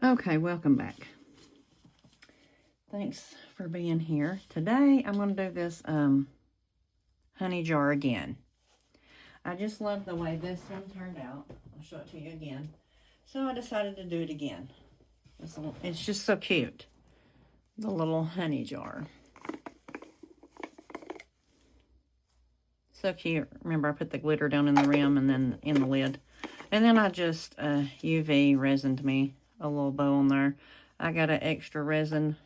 Okay, welcome back. Thanks for being here. Today I'm going to do this honey jar again. I just love the way this one turned out. I'll show it to you again. So I decided to do it again. It's just so cute. The little honey jar. So cute. Remember, I put the glitter down in the rim and then in the lid. And then I just UV resined me a little bow on there. I got an extra resin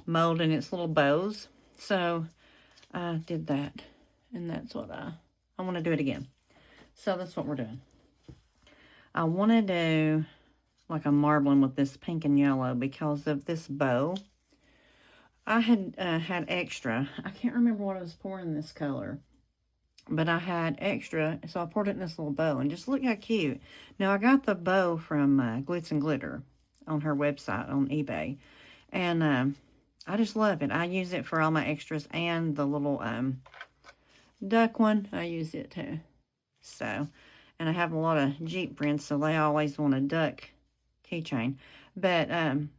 mold in its little bows. So I did that. And that's what I want to do it again. So that's what we're doing. I want to do like a marbling with this pink and yellow because of this bow. I had had extra. I can't remember what I was pouring this color. But I had extra, so I poured it in this little bow. And just look how cute. Now, I got the bow from Glitz and Glitter on her website on eBay. And I just love it. I use it for all my extras and the little duck one. I use it too. So, and I have a lot of Jeep friends, so they always want a duck keychain. But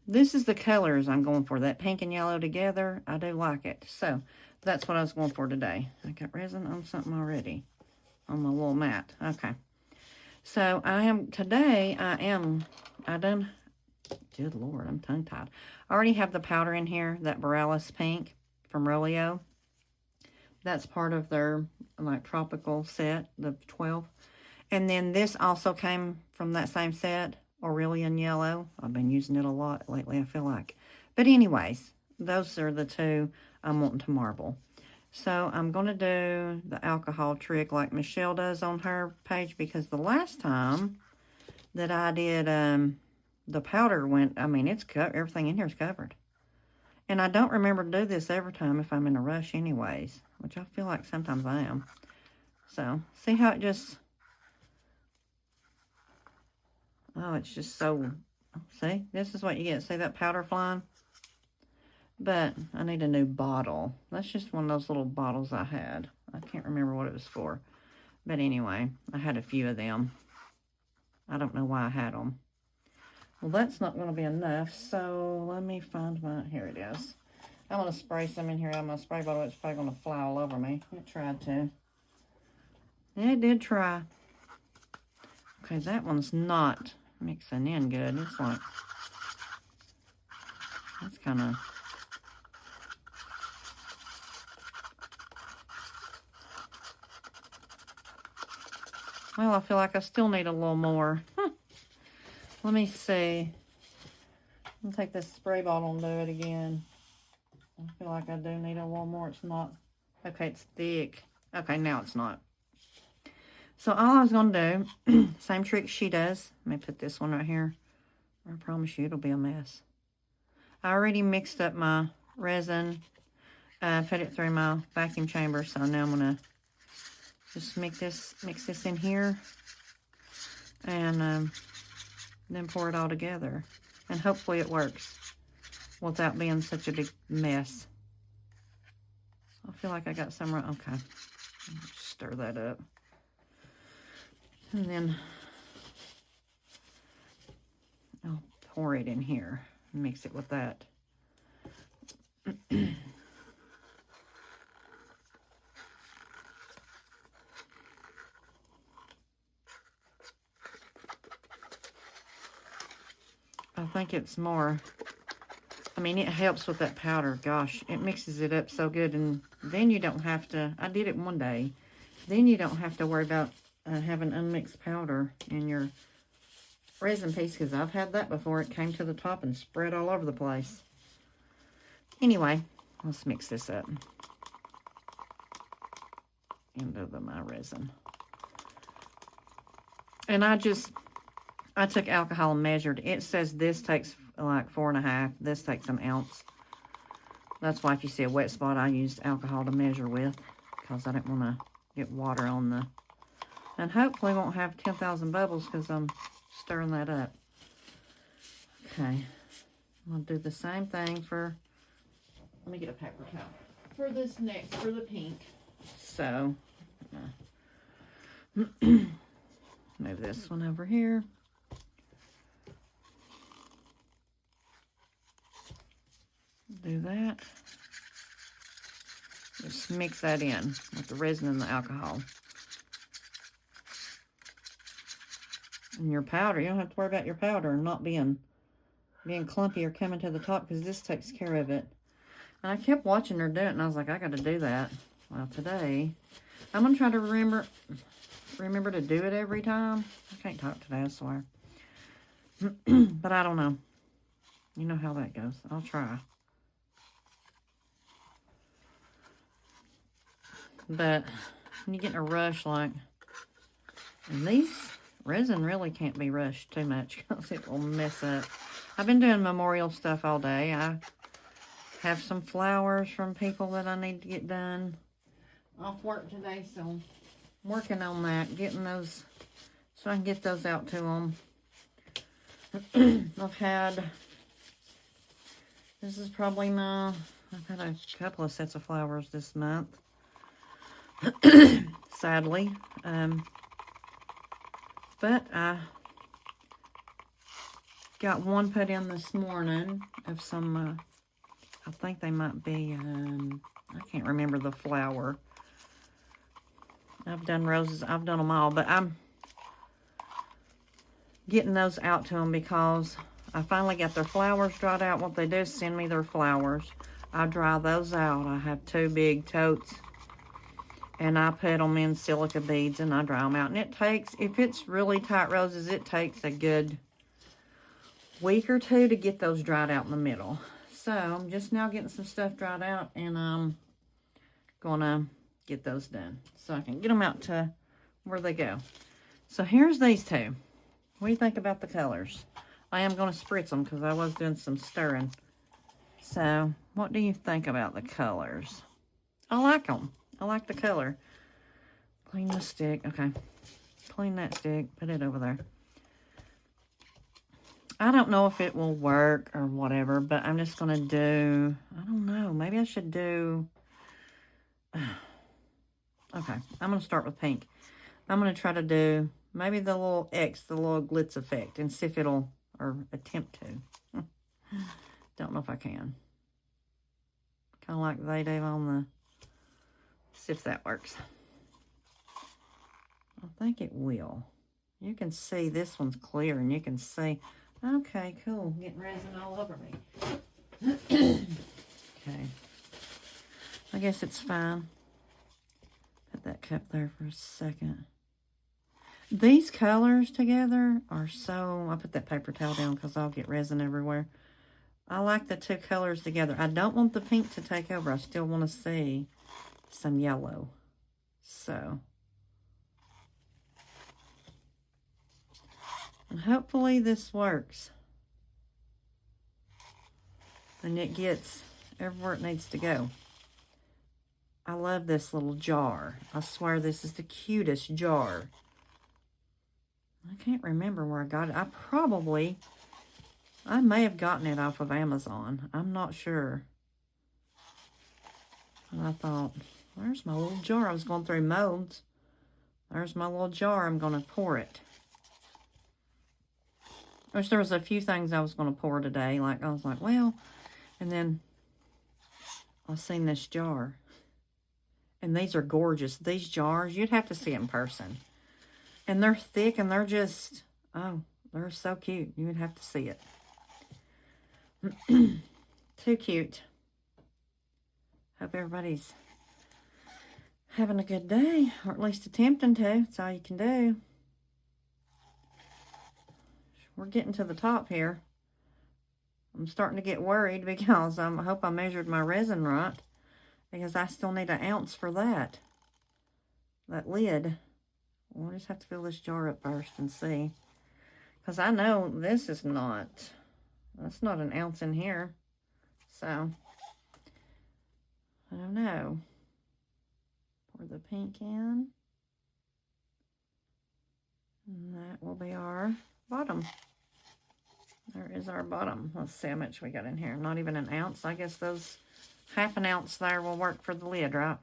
this is the colors I'm going for. That pink and yellow together, I do like it. So, that's what I was going for today. I got resin on something already. On my little mat. Okay. So, I done, good Lord, I'm tongue-tied. I already have the powder in here, that Borealis pink from Roleo. That's part of their, like, tropical set, the 12. And then this also came from that same set, Aurelian Yellow. I've been using it a lot lately, I feel like. But anyways, those are the two I'm wanting to marble. So I'm going to do the alcohol trick like Michelle does on her page, because the last time that I did the powder went, I mean, everything in here is covered. And I don't remember to do this every time if I'm in a rush anyways, which I feel like sometimes I am. So see how it just, oh, it's just so, see, this is what you get. See that powder flying? But I need a new bottle. That's just one of those little bottles I had. I can't remember what it was for. But anyway, I had a few of them. I don't know why I had them. Well, that's not going to be enough. So let me find my, here it is. I'm going to spray some in here out of my spray bottle. It's probably going to fly all over me. It tried to. It did try. Okay, that one's not mixing in good. It's like, that's kind of, well, I feel like I still need a little more. Let me see. I'll take this spray bottle and do it again. I feel like I do need a little more. It's not. Okay, it's thick. Okay, now it's not. So all I was going to do, same trick she does. Let me put this one right here. I promise you it'll be a mess. I already mixed up my resin. Put it through my vacuum chamber. So now I'm going to just mix this in here. And then pour it all together. And hopefully it works without being such a big mess. I feel like I got some right. Okay. Stir that up. And then I'll pour it in here and mix it with that. I think it's more, I mean, it helps with that powder. Gosh, it mixes it up so good. And then you don't have to, I did it one day. Then you don't have to worry about having unmixed powder in your resin piece, because I've had that before. It came to the top and spread all over the place. Anyway, let's mix this up into my resin. And I took alcohol and measured. It says this takes like 4.5. This takes an ounce. That's why if you see a wet spot, I used alcohol to measure with, because I didn't want to get water on the, and hopefully won't have 10,000 bubbles because I'm stirring that up. Okay, I'll do the same thing for, let me get a paper towel for this next, for the pink. So, move this one over here. do that. Just mix that in with the resin and the alcohol. And your powder, you don't have to worry about your powder not being clumpy or coming to the top, because this takes care of it. And I kept watching her do it, and I was like, I got to do that. Well, today, I'm going to try to remember to do it every time. I can't talk today, I swear. But I don't know. You know how that goes. I'll try. But when you get in a rush, like, and these resin really can't be rushed too much because it will mess up. I've been doing memorial stuff all day. I have some flowers from people that I need to get done off work today, so I'm working on that, getting those, so I can get those out to them. I've had, this is probably I've had a couple of sets of flowers this month. Sadly. But I got one put in this morning of some, I think they might be, I can't remember the flower. I've done roses, I've done them all, but I'm getting those out to them because I finally got their flowers dried out. What they do is send me their flowers. I dry those out. I have 2 big totes, and I put them in silica beads, and I dry them out. And it takes, if it's really tight roses, it takes a good week or 2 to get those dried out in the middle. So I'm just now getting some stuff dried out, and I'm gonna get those done so I can get them out to where they go. So here's these 2. What do you think about the colors? I am going to spritz them because I was doing some stirring. So what do you think about the colors? I like them. I like the color. Clean the stick. Okay. Clean that stick. Put it over there. I don't know if it will work or whatever, but I'm just going to do, I don't know. Maybe I should do, okay. I'm going to start with pink. I'm going to try to do maybe the little X, the little glitz effect, and see if it'll, or attempt to. Don't know if I can. Kind of like they do on the, see if that works. I think it will. You can see this one's clear, and you can see, okay, cool, getting resin all over me. Okay. I guess it's fine. Put that cup there for a second. These colors together are so, I'll put that paper towel down because I'll get resin everywhere. I like the 2 colors together. I don't want the pink to take over. I still want to see some yellow. So, and hopefully this works. And it gets everywhere it needs to go. I love this little jar. I swear this is the cutest jar. I can't remember where I got it. I may have gotten it off of Amazon. I'm not sure. And I thought, where's my little jar? I was going through molds. There's my little jar. I'm going to pour it. Which there was a few things I was going to pour today. Like, I was like, well, and then I seen this jar. And these are gorgeous. These jars, you'd have to see it in person. And they're thick, and they're just, oh, they're so cute. You would have to see it. Too cute. Hope everybody's having a good day, or at least attempting to. That's all you can do. We're getting to the top here. I'm starting to get worried because I hope I measured my resin right, because I still need 1 ounce for that lid. We'll just have to fill this jar up first and see. Because I know this is not, that's not 1 ounce in here. So, I don't know. Pour the pink in. And that will be our bottom. There is our bottom. Let's see how much we got in here. Not even 1 ounce. I guess those 1/2 ounce there will work for the lid, right?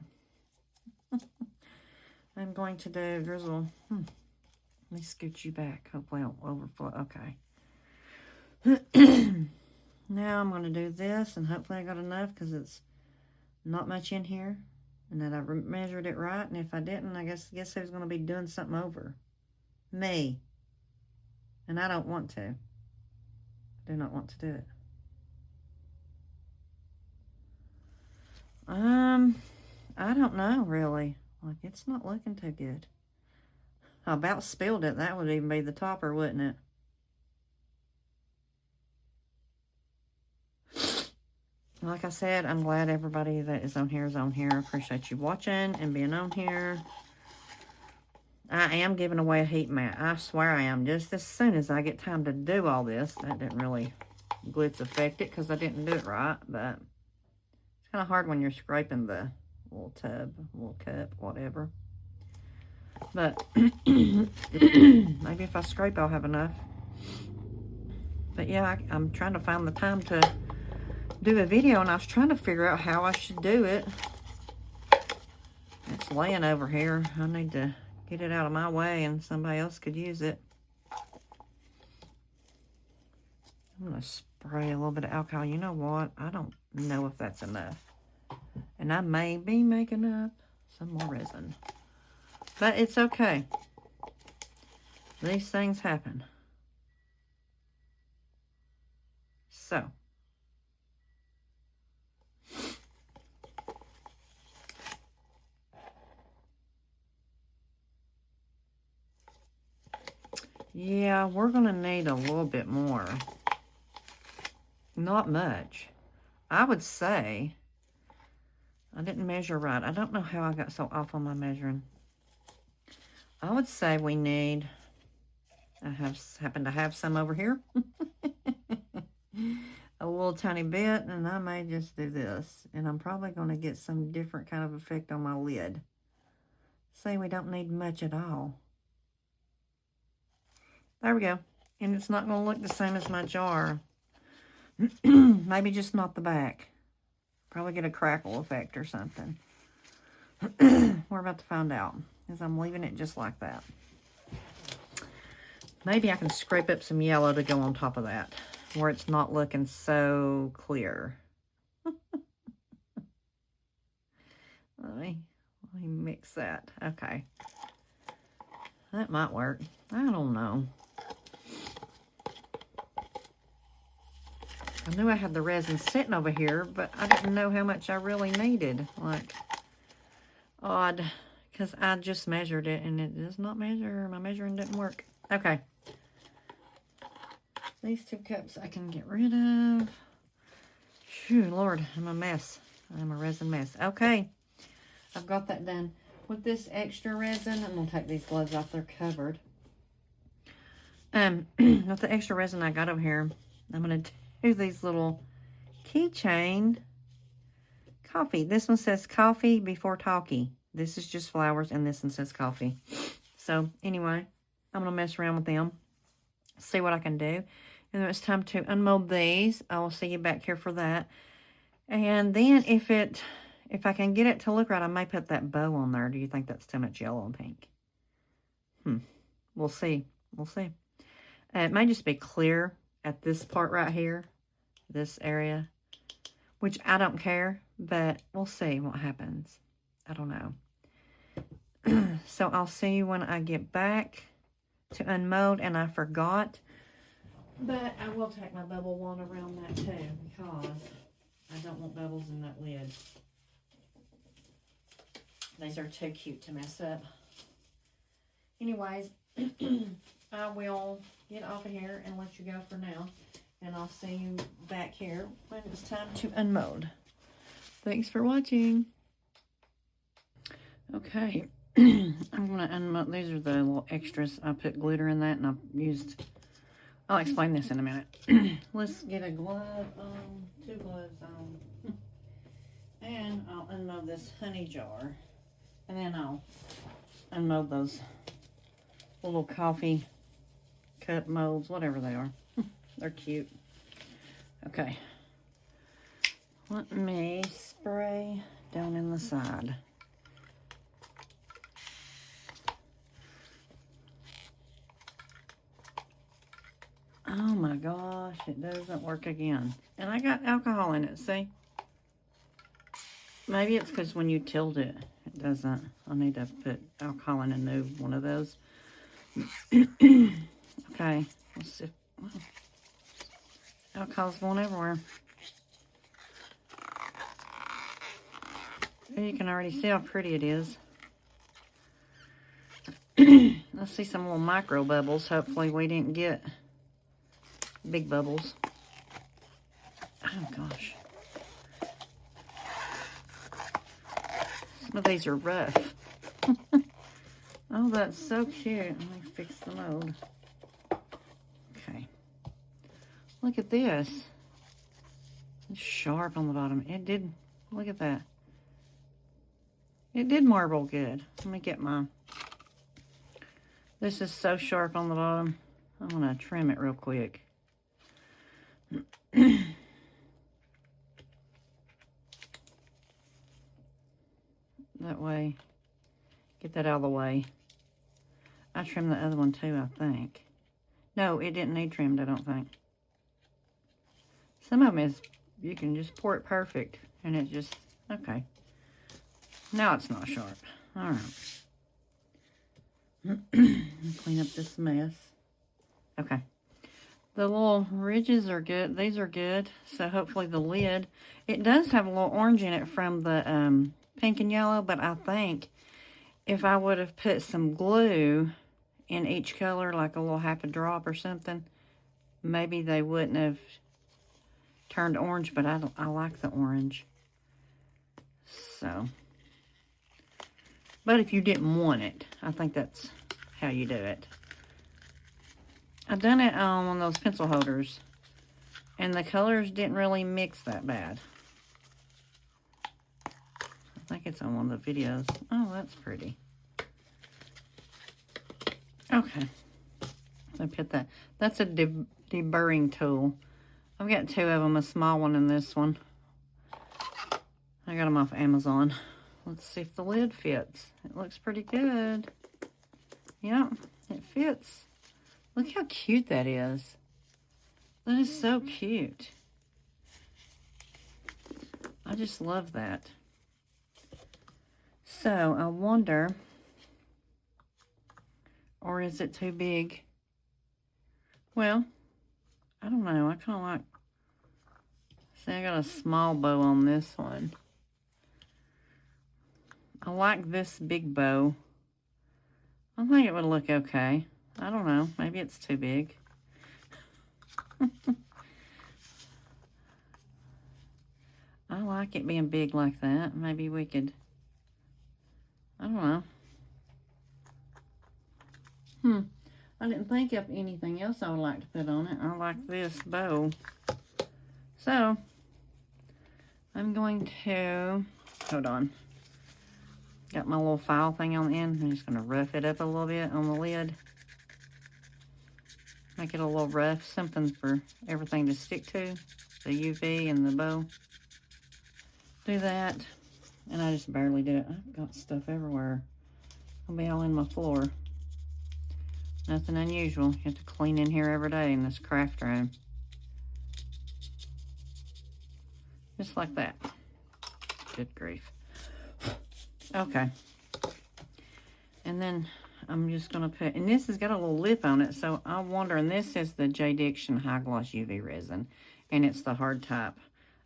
I'm going to do drizzle. Let me scoot you back. Hopefully I don't overflow. Okay. Now I'm going to do this, and hopefully I got enough because it's not much in here, and that I measured it right. And if I didn't, I guess who's going to be doing something over? Me. And I don't want to. I do not want to do it. I don't know, really. Like, it's not looking too good. I about spilled it. That would even be the topper, wouldn't it? Like I said, I'm glad everybody that is on here is on here. I appreciate you watching and being on here. I am giving away a heat mat. I swear I am. Just as soon as I get time to do all this. That didn't really glitz affect it because I didn't do it right. But it's kind of hard when you're scraping the little tub, little cup, whatever. But maybe if I scrape, I'll have enough. But yeah, I'm trying to find the time to do a video, and I was trying to figure out how I should do it. It's laying over here. I need to get it out of my way, and somebody else could use it. I'm going to spray a little bit of alcohol. You know what? I don't know if that's enough. And I may be making up some more resin. But it's okay. These things happen. So. Yeah, we're going to need a little bit more. Not much. I would say, I didn't measure right. I don't know how I got so off on my measuring. I would say we need, I happen to have some over here. A little tiny bit, and I may just do this. And I'm probably going to get some different kind of effect on my lid. Say we don't need much at all. There we go. And it's not going to look the same as my jar. Maybe just not the back. Probably get a crackle effect or something. We're about to find out. As I'm leaving it just like that. Maybe I can scrape up some yellow to go on top of that. Where it's not looking so clear. Let me mix that. Okay. That might work. I don't know. I knew I had the resin sitting over here, but I didn't know how much I really needed. Like, odd, because I just measured it, and it does not measure. My measuring didn't work. Okay. These 2 cups I can get rid of. Phew, Lord, I'm a mess. I'm a resin mess. Okay. I've got that done. With this extra resin, I'm going to take these gloves off. They're covered. With the extra resin I got over here, I'm going to do these little keychain coffee. This one says coffee before talkie. This is just flowers, and this one says coffee. So, anyway, I'm going to mess around with them. See what I can do. And then it's time to unmold these. I will see you back here for that. And then if I can get it to look right, I may put that bow on there. Do you think that's too much yellow and pink? We'll see. We'll see. It may just be clear at this part right here. This area. Which I don't care. But we'll see what happens. I don't know. So I'll see you when I get back to unmold. And I forgot. But I will take my bubble wand around that too. Because I don't want bubbles in that lid. These are too cute to mess up. Anyways, I will get off of here and let you go for now. And I'll see you back here when it's time to unmold. Thanks for watching. Okay. I'm going to unmold. These are the little extras. I put glitter in that, and I've used... I'll explain this in a minute. Let's get a glove on. 2 gloves on. And I'll unmold this honey jar. And then I'll unmold those little coffee cup molds, whatever they are. They're cute. Okay. Let me spray down in the side. Oh my gosh, it doesn't work again. And I got alcohol in it, see? Maybe it's because when you tilt it, it doesn't. I need to put alcohol in a new one of those. Okay, let's see. Wow. Alcohol's going everywhere. You can already see how pretty it is. Let's see some little micro bubbles. Hopefully we didn't get big bubbles. Oh gosh. Some of these are rough. Oh, that's so cute. Let me fix the mold. Okay. Look at this. It's sharp on the bottom. It did, look at that. It did marble good. Let me get my, this is so sharp on the bottom. I'm gonna trim it real quick. That way, get that out of the way. I trimmed the other one too, I think. No, it didn't need trimmed, I don't think. Some of them is, you can just pour it perfect, and it just, okay. Now it's not sharp. All right. Clean up this mess. Okay. The little ridges are good. These are good. So hopefully the lid, it does have a little orange in it from the pink and yellow, but I think if I would have put some glue in each color, like a little half a drop or something, maybe they wouldn't have turned orange, but I like the orange. So, but if you didn't want it, I think that's how you do it. I've done it on one of those pencil holders, and the colors didn't really mix that bad. I think it's on one of the videos. Oh, that's pretty. Okay. So put that. That's a deburring tool. I've got two of them, a small one and this one. I got them off Amazon. Let's see if the lid fits. It looks pretty good. Yep, it fits. Look how cute that is. That is so cute. I just love that. So, I wonder, or is it too big? Well, I don't know. I kind of like, see, I got a small bow on this one. I like this big bow. I think it would look okay. I don't know. Maybe it's too big. I like it being big like that. Maybe we could, I don't know. I didn't think of anything else I would like to put on it. I like this bow. So, I'm going to, hold on. Got my little file thing on the end. I'm just going to rough it up a little bit on the lid. Make it a little rough, something for everything to stick to. The UV and the bow. Do that. And I just barely do it. I've got stuff everywhere. It'll be all in my floor. Nothing unusual. You have to clean in here every day in this craft room. Just like that. Good grief. Okay. And then I'm just going to put, and this has got a little lip on it, so I wonder, and this is the J. Diction High Gloss UV Resin, and it's the hard type.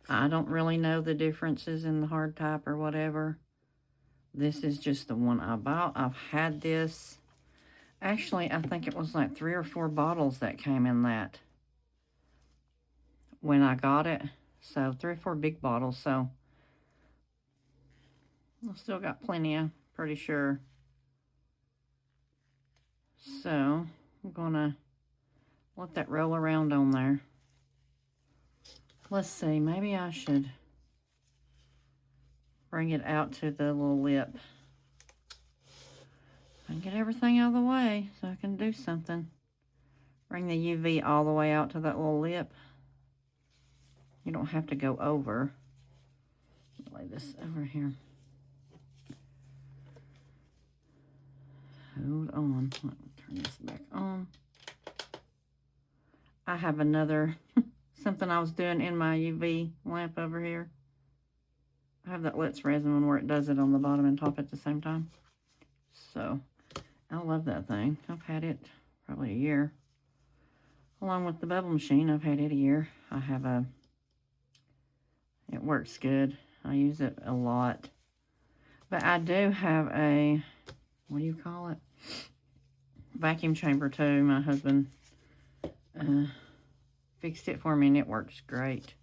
I don't really know the differences in the hard type or whatever. This is just the one I bought. I've had this. Actually, I think it was like 3 or 4 bottles that came in that when I got it. So 3 or 4 big bottles. So I've still got plenty, I'm pretty sure. So I'm gonna let that roll around on there. Let's see, maybe I should bring it out to the little lip. And get everything out of the way so I can do something. Bring the UV all the way out to that little lip. You don't have to go over. Lay this over here. Hold on. Let me turn this back on. I have another, something I was doing in my UV lamp over here. I have that Let's Resin one where it does it on the bottom and top at the same time. So, I love that thing. I've had it probably a year. Along with the bubble machine, I've had it a year. I have it works good. I use it a lot. But I do have a, what do you call it? Vacuum chamber too. My husband fixed it for me and it works great.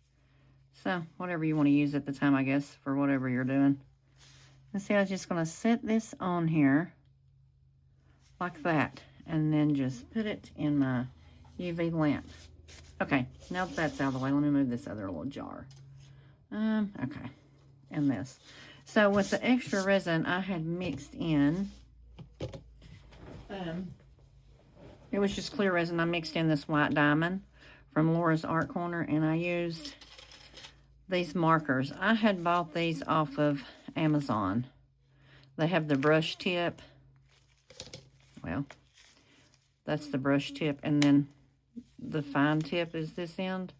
So, whatever you want to use at the time, I guess, for whatever you're doing. And see, I was just going to set this on here like that. And then just put it in my UV lamp. Okay, now that that's out of the way, let me move this other little jar. Okay, and this. So, with the extra resin, I had mixed in, it was just clear resin. I mixed in this white diamond from Laura's Art Corner, and I used these markers. I had bought these off of Amazon. They have the brush tip. Well, that's the brush tip, and then the fine tip is this end.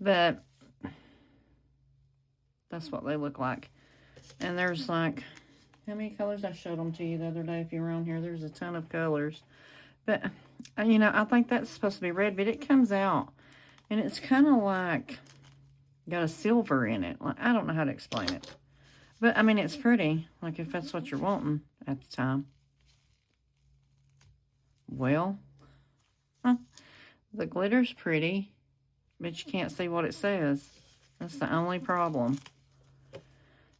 But that's what they look like. And there's like, how many colors? I showed them to you the other day if you were on here. There's a ton of colors. But, you know, I think that's supposed to be red, but it comes out. And it's kind of like, got a silver in it. Like, I don't know how to explain it. But, I mean, it's pretty. Like, if that's what you're wanting at the time. Well, the glitter's pretty, but you can't see what it says. That's the only problem.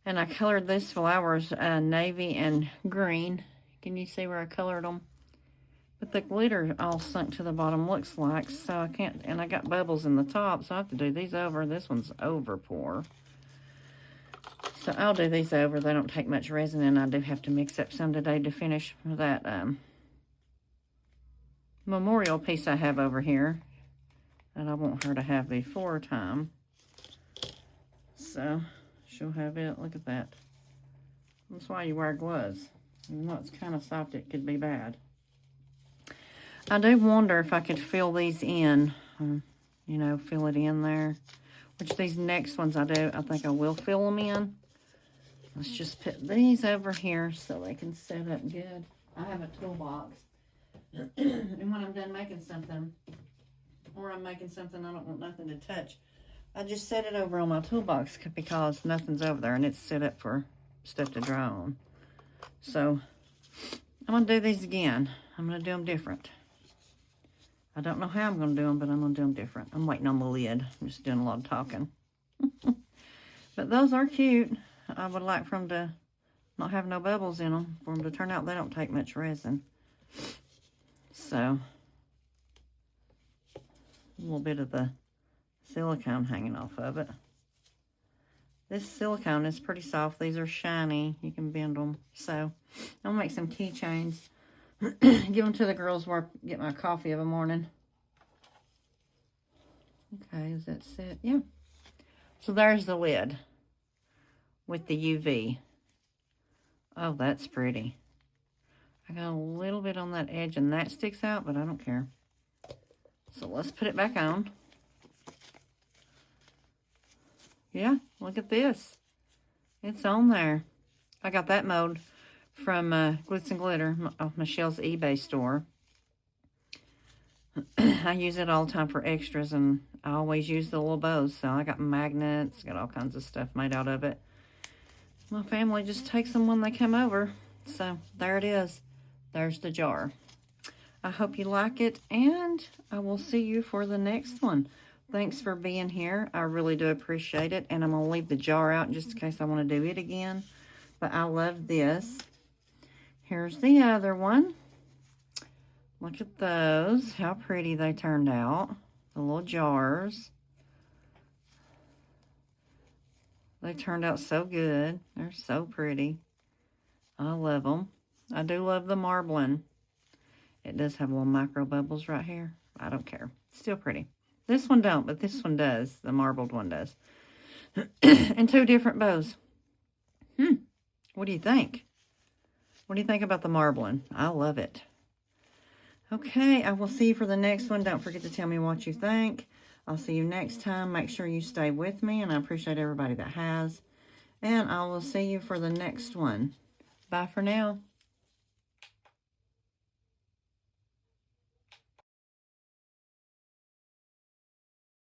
And I colored these flowers navy and green. Can you see where I colored them? But the glitter all sunk to the bottom, looks like, so I can't, and I got bubbles in the top, so I have to do these over. This one's over pour. So I'll do these over. They don't take much resin, and I do have to mix up some today to finish that memorial piece I have over here that I want her to have before time. So she'll have it. Look at that. That's why you wear gloves. Even though it's kind of soft, it could be bad. I do wonder if I could fill these in, you know, fill it in there. Which these next ones I think I will fill them in. Let's just put these over here so they can set up good. I have a toolbox. And when I'm done making something, or I'm making something I don't want nothing to touch, I just set it over on my toolbox because nothing's over there and it's set up for stuff to dry on. So, I'm going to do these again. I'm going to do them different. I don't know how I'm going to do them, but I'm going to do them different. I'm waiting on the lid. I'm just doing a lot of talking. But those are cute. I would like for them to not have no bubbles in them. For them to turn out, they don't take much resin. So, a little bit of the silicone hanging off of it. This silicone is pretty soft. These are shiny. You can bend them. So, I'll make some keychains. Give them to the girls where I get my coffee of a morning. Okay, is that set? Yeah. So, there's the lid with the UV. Oh, that's pretty. I got a little bit on that edge and that sticks out, but I don't care. So, let's put it back on. Yeah, look at this. It's on there. I got that mold from Glitz and Glitter off Michelle's eBay store. I use it all the time for extras, and I always use the little bows. So I got magnets, got all kinds of stuff made out of it. My family just takes them when they come over. So there it is. There's the jar. I hope you like it, and I will see you for the next one. Thanks for being here. I really do appreciate it. And I'm going to leave the jar out just in case I want to do it again. But I love this. Here's the other one. Look at those. How pretty they turned out. The little jars. They turned out so good. They're so pretty. I love them. I do love the marbling. It does have little micro bubbles right here. I don't care. Still pretty. This one don't, but this one does. The marbled one does. And two different bows. What do you think? What do you think about the marbling? I love it. Okay, I will see you for the next one. Don't forget to tell me what you think. I'll see you next time. Make sure you stay with me, and I appreciate everybody that has. And I will see you for the next one. Bye for now.